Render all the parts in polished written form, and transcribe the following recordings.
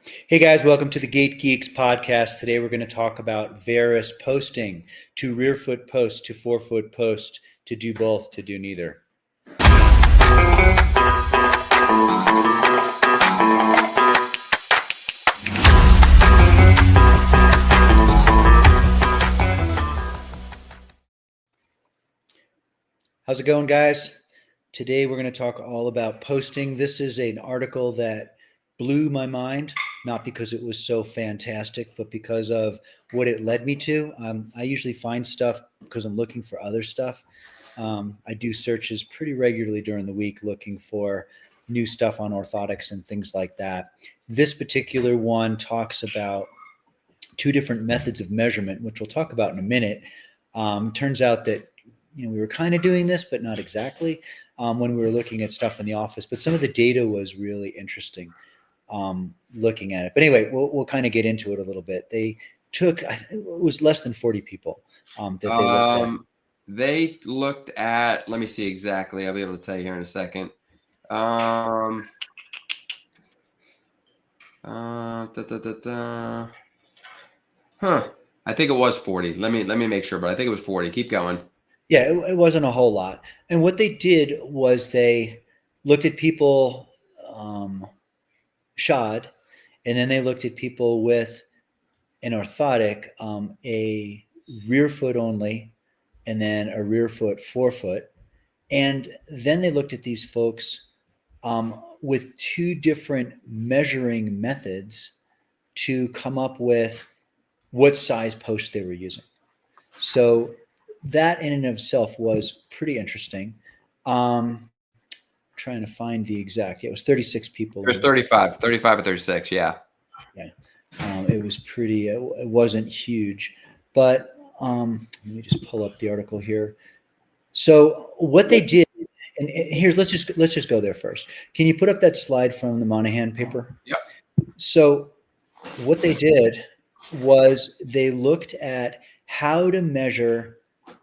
Hey guys, welcome to the Gait Geeks podcast. Today we're going to talk about Varus posting, to rear foot post, to forefoot post, to do both, to do neither. How's it going, guys? Today we're going to talk all about posting. This is an article that blew my mind, not because it was so fantastic, but because of what it led me to. I usually find stuff because I'm looking for other stuff. I do searches pretty regularly during the week looking for new stuff on orthotics and things like that. This particular one talks about two different methods of measurement, which we'll talk about in a minute. Turns out that we were kind of doing this, but not exactly when we were looking at stuff in the office. But some of the data was really interesting looking at it. But anyway, we'll kind of get into it a little bit. They took, it was less than 40 people that they looked at. They looked at, let me see exactly. I'll be able to tell you here in a second. Huh. I think it was 40. Let me make sure, but I think it was 40. Keep going. Yeah, it wasn't a whole lot. And what they did was they looked at people shod, and then they looked at people with an orthotic, a rear foot only, and then a rear foot, forefoot. And then they looked at these folks with two different measuring methods to come up with what size post they were using. So that in and of itself was pretty interesting. Trying to find the exact, it was 36 people. There's 35 or 36. Yeah. Yeah. It was pretty, it wasn't huge, but let me just pull up the article here. So what they did, and here's, let's just go there first. Can you put up that slide from the Monahan paper? Yep. So what they did was they looked at how to measure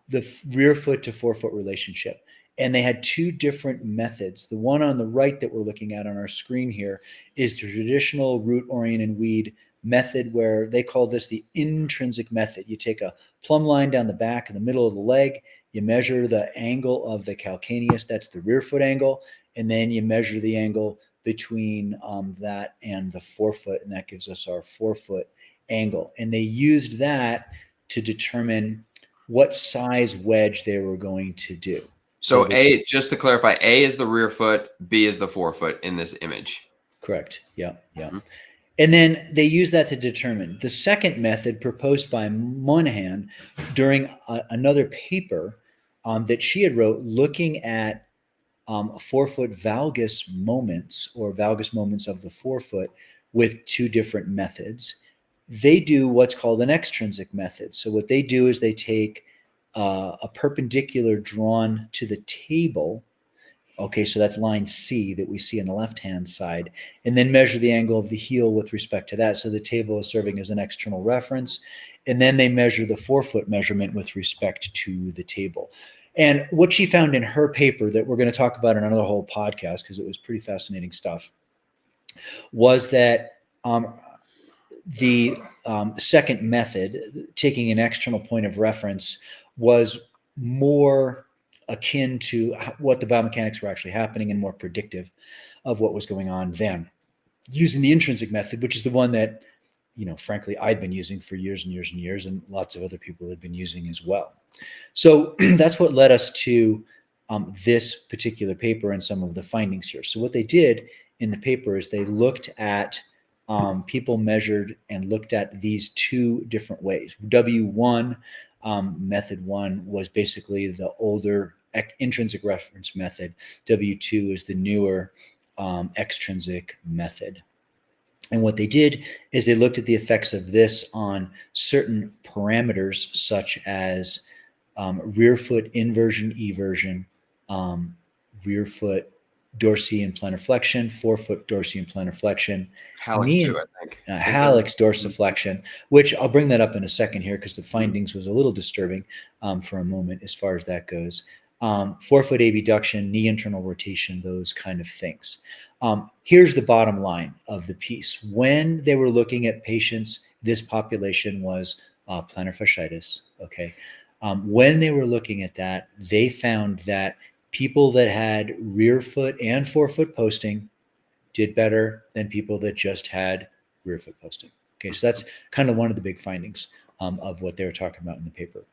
the rear foot to forefoot relationship. And they had two different methods. The one on the right that we're looking at on our screen here is the traditional root, orient, and weed method, where they call this the intrinsic method. You take a plumb line down the back in the middle of the leg, you measure the angle of the calcaneus, that's the rear foot angle, and then you measure the angle between that and the forefoot, and that gives us our forefoot angle. And they used that to determine what size wedge they were going to do. So A, just to clarify, A is the rear foot, B is the forefoot in this image. Correct. Yeah. Mm-hmm. And then they use that to determine. The second method proposed by Monahan during another paper that she had wrote, looking at forefoot valgus moments, or valgus moments of the forefoot, with two different methods. They do what's called an extrinsic method. So what they do is they take a perpendicular drawn to the table. Okay, so that's line C that we see on the left-hand side, and then measure the angle of the heel with respect to that. So the table is serving as an external reference, and then they measure the forefoot measurement with respect to the table. And what she found in her paper, that we're going to talk about in another whole podcast because it was pretty fascinating stuff, was that the second method, taking an external point of reference, was more akin to what the biomechanics were actually happening and more predictive of what was going on then. Using the intrinsic method, which is the one that, frankly, I'd been using for years and years and years, and lots of other people had been using as well. So that's what led us to this particular paper and some of the findings here. So what they did in the paper is they looked at people measured and looked at these two different ways. W1, method one, was basically the older intrinsic reference method. W2 is the newer extrinsic method. And what they did is they looked at the effects of this on certain parameters, such as rear foot inversion, eversion, rear foot dorsii and plantar flexion, forefoot dorsii and plantar flexion, hallux too, I think. Hallux dorsiflexion, which I'll bring that up in a second here because the findings was a little disturbing for a moment as far as that goes. Forefoot abduction, knee internal rotation, those kind of things. Here's the bottom line of the piece. When they were looking at patients, this population was plantar fasciitis. Okay. When they were looking at that, they found that people that had rear foot and forefoot posting did better than people that just had rear foot posting. Okay. So that's kind of one of the big findings of what they were talking about in the paper.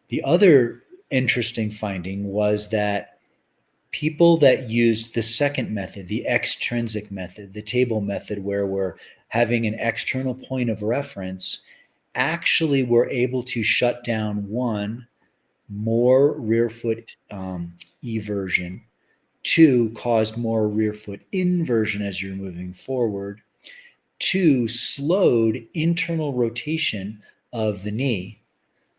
The other interesting finding was that people that used the second method, the extrinsic method, the table method, where we're having an external point of reference, actually were able to shut down one, more rear foot eversion, two, caused more rear foot inversion as you're moving forward, two, slowed internal rotation of the knee.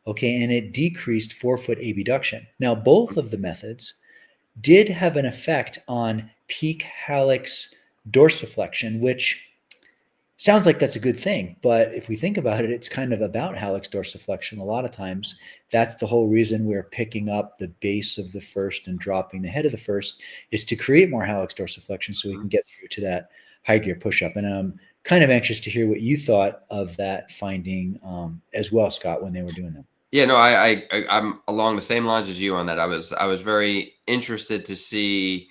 Okay, and it decreased forefoot abduction. Now, both of the methods did have an effect on peak hallux dorsiflexion, which sounds like that's a good thing. But if we think about it, it's kind of about hallux dorsiflexion. A lot of times, that's the whole reason we're picking up the base of the first and dropping the head of the first, is to create more hallux dorsiflexion so we can get through to that high gear push-up. And I'm kind of anxious to hear what you thought of that finding as well, Scott, when they were doing them. Yeah, no, I'm along the same lines as you on that. I was very interested to see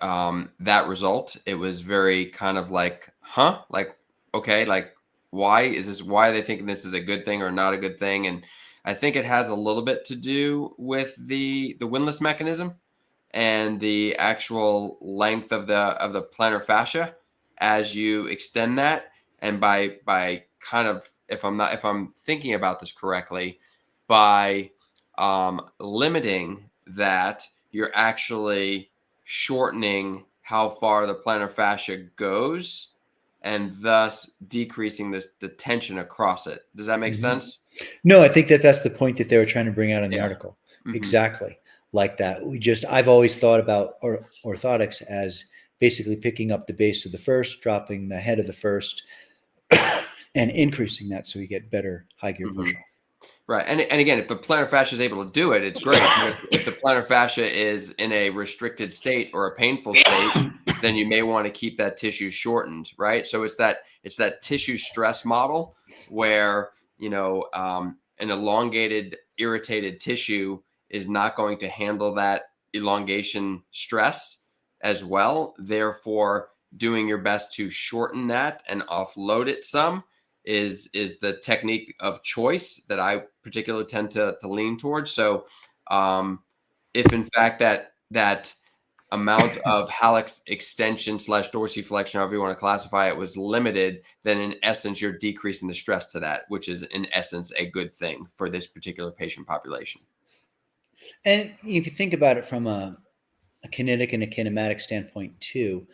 that result. It was very kind of like, huh? Like, okay, like why are they thinking this is a good thing or not a good thing? And I think it has a little bit to do with the windlass mechanism and the actual length of the plantar fascia as you extend that. And by kind of, if I'm thinking about this correctly, by limiting that, you're actually shortening how far the plantar fascia goes and thus decreasing the tension across it. Does that make sense? No, I think that that's the point that they were trying to bring out in the Yeah. article. Exactly like that. I've always thought about orthotics as basically picking up the base of the first, dropping the head of the first, and increasing that so we get better high gear push off. Right. And again, if the plantar fascia is able to do it, it's great. But if the plantar fascia is in a restricted state or a painful state, then you may want to keep that tissue shortened, right? So it's that tissue stress model where, an elongated, irritated tissue is not going to handle that elongation stress as well. Therefore, doing your best to shorten that and offload it some is the technique of choice that I particularly tend to lean towards. So if in fact that amount of hallux extension / dorsiflexion, however you want to classify it, was limited, then in essence you're decreasing the stress to that, which is in essence a good thing for this particular patient population. And if you think about it from a kinetic and a kinematic standpoint too,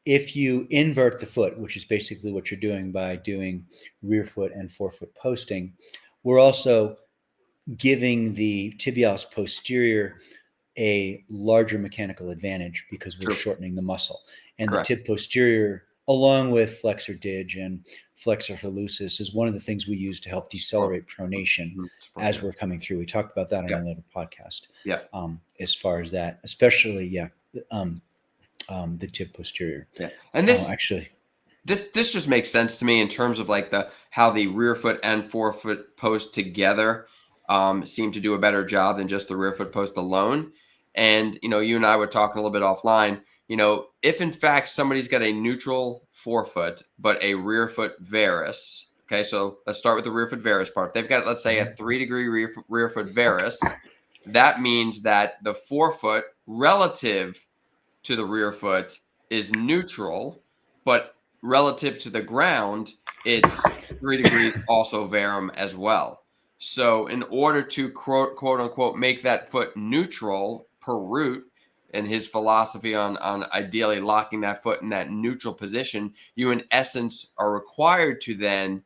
if you invert the foot, which is basically what you're doing by doing rear foot and forefoot posting, we're also giving the tibialis posterior a larger mechanical advantage because we're True. shortening the muscle. And Correct. the tib posterior, along with flexor dig and flexor hallucis, is one of the things we use to help decelerate pronation as we're coming through. We talked about that on another podcast. Yeah. As far as that, especially, the tib posterior. Yeah. And this actually, this just makes sense to me in terms of like how the rear foot and forefoot post together seem to do a better job than just the rear foot post alone. And you and I were talking a little bit offline. If in fact somebody's got a neutral forefoot but a rear foot varus. Okay, so let's start with the rear foot varus part. If they've got, let's say, a 3-degree rear foot varus, that means that the forefoot relative to the rear foot is neutral, but relative to the ground, it's 3 degrees also varum as well. So in order to quote unquote make that foot neutral per root, and his philosophy on ideally locking that foot in that neutral position, you in essence are required to then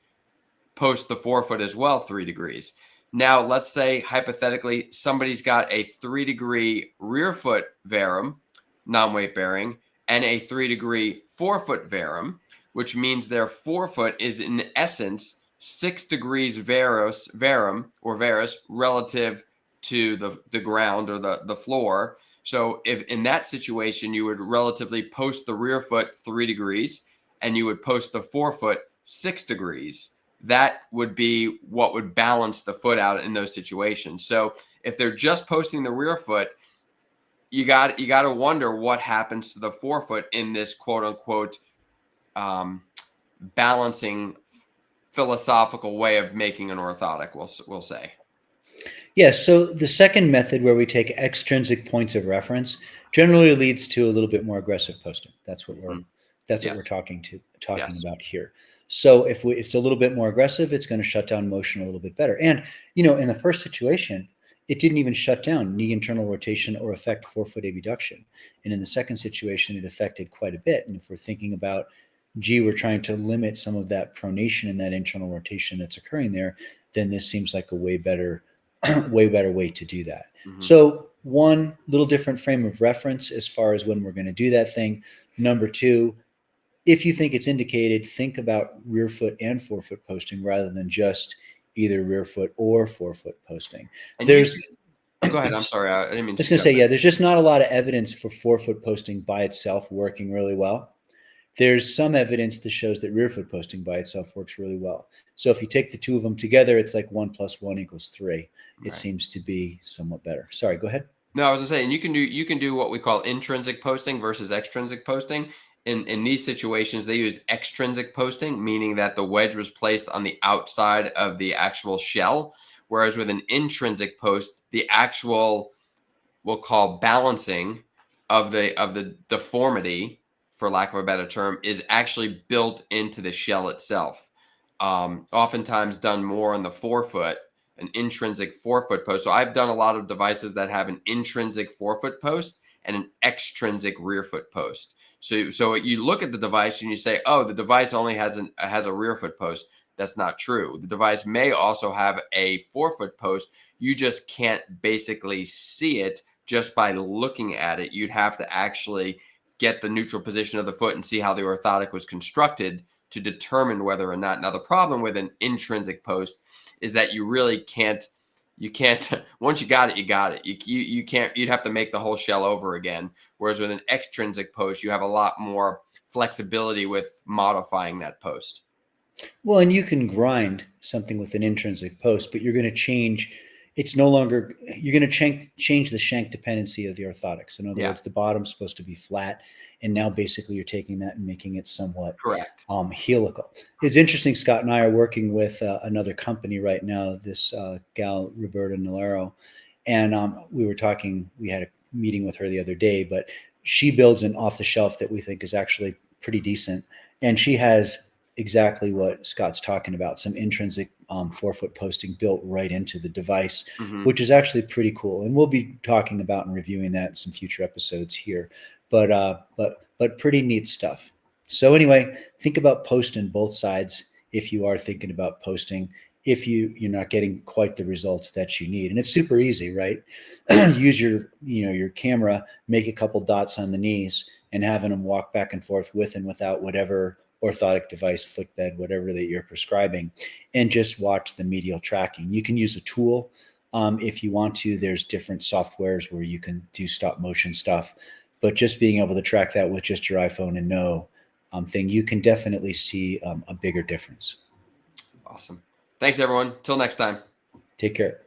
post the forefoot as well 3 degrees. Now, let's say hypothetically somebody's got a 3-degree rear foot varum, non-weight bearing, and a 3-degree forefoot varum, which means their forefoot is in essence 6 degrees varum or varus relative to the ground or the floor. So if in that situation, you would relatively post the rear foot 3 degrees and you would post the forefoot 6 degrees, that would be what would balance the foot out in those situations. So if they're just posting the rear foot, you got to wonder what happens to the forefoot in this quote unquote balancing philosophical way of making an orthotic, we'll say. Yes. So the second method, where we take extrinsic points of reference, generally leads to a little bit more aggressive posting. That's what we're Yes. talking Yes. about here. So if it's a little bit more aggressive, it's going to shut down motion a little bit better. And in the first situation, it didn't even shut down knee internal rotation or affect forefoot abduction. And in the second situation, it affected quite a bit. And if we're thinking about, we're trying to limit some of that pronation and that internal rotation that's occurring there, then this seems like a way better way to do that. So one, little different frame of reference as far as when we're going to do that thing. Number two, if you think it's indicated, think about rear foot and forefoot posting rather than just either rear foot or forefoot posting. And There's go ahead. I'm sorry. I didn't mean I was to going to say, jump yeah, there's just not a lot of evidence for forefoot posting by itself working really well. There's some evidence that shows that rear foot posting by itself works really well. So if you take the two of them together, it's like 1 + 1 = 3. It seems to be somewhat better. Sorry, go ahead. No, I was just saying you can do what we call intrinsic posting versus extrinsic posting. In these situations, they use extrinsic posting, meaning that the wedge was placed on the outside of the actual shell, whereas with an intrinsic post, the actual, we'll call balancing of the deformity, for lack of a better term, is actually built into the shell itself. Oftentimes done more on the forefoot, an intrinsic forefoot post. So I've done a lot of devices that have an intrinsic forefoot post and an extrinsic rear foot post. So you look at the device and you say, oh, the device only has a rear foot post. That's not true. The device may also have a forefoot post. You just can't basically see it just by looking at it. You'd have to actually get the neutral position of the foot and see how the orthotic was constructed to determine whether or not. Now, the problem with an intrinsic post is that you really can't, once you got it, you got it. You can't, you'd have to make the whole shell over again. Whereas with an extrinsic post, you have a lot more flexibility with modifying that post. Well, and you can grind something with an intrinsic post, but you're going to change. It's no longer, you're going to change the shank dependency of the orthotics. In other words, the bottom's supposed to be flat, and now basically you're taking that and making it somewhat correct, helical. It's interesting. Scott and I are working with another company right now. This gal Roberta Nalero, and we were talking. We had a meeting with her the other day, but she builds an off the shelf that we think is actually pretty decent, and she has exactly what Scott's talking about, some intrinsic forefoot posting built right into the device, which is actually pretty cool. And we'll be talking about and reviewing that in some future episodes here, but pretty neat stuff. So anyway, think about posting both sides if you are thinking about posting, if you're not getting quite the results that you need. And it's super easy, right? Use your camera, make a couple dots on the knees and having them walk back and forth with and without whatever orthotic device, footbed, whatever that you're prescribing, and just watch the medial tracking. You can use a tool if you want to. There's different softwares where you can do stop motion stuff, but just being able to track that with just your iPhone and no thing, you can definitely see a bigger difference. Awesome. Thanks, everyone. Till next time. Take care.